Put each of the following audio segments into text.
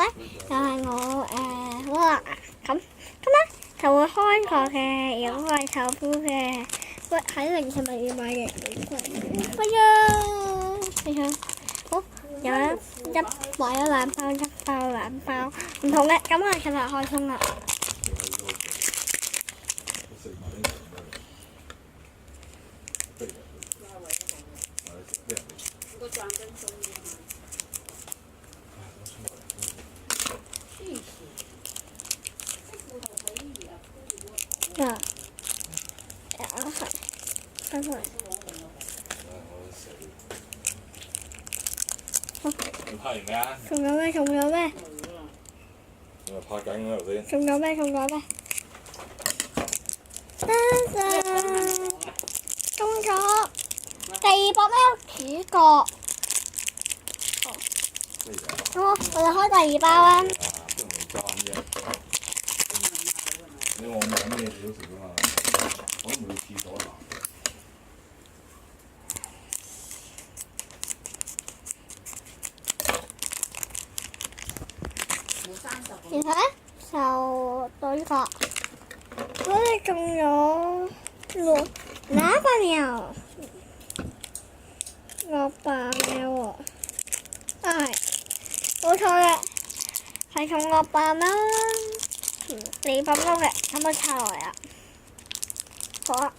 咧就係我哇咁咧就會開個嘅，如果係臭夫嘅，喂喺零食物業買嘅，係啊，係啊，好有一買咗兩包，一包兩包唔同嘅，咁我哋今日開心啦。嗱，係，翻嚟。你拍完未啊？仲有咩？仲有咩？你咪拍緊嗰度先。仲有咩？仲有咩？中咗第二個咩主角？好，我哋開第二包啦。都未裝啫。你我冇咩小食啊嘛，我都冇去廁所拿。然後咧就到呢個，我哋仲有喇叭喵，蘿蔔喵喎，係冇錯嘅，係從蘿蔔喵你品屋嘅，咁我抄嚟啦。好啊，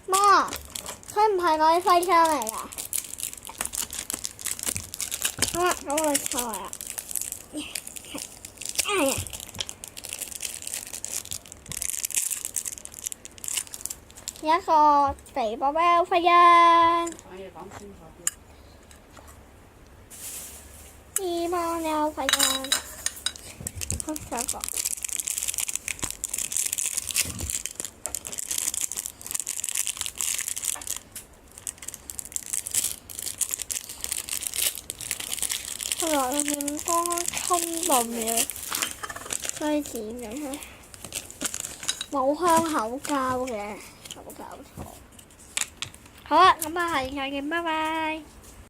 媽，佢唔係我啲徽章嚟㗎。好啦，咁我抄嚟啦。哎呀！有一個肥寶寶徽章，二包有徽章，好下一個。後來入面剛剛衝動嘅西剪嘅，冇香口膠嘅，冇搞錯。好啦，咁啊，下次再見，拜拜。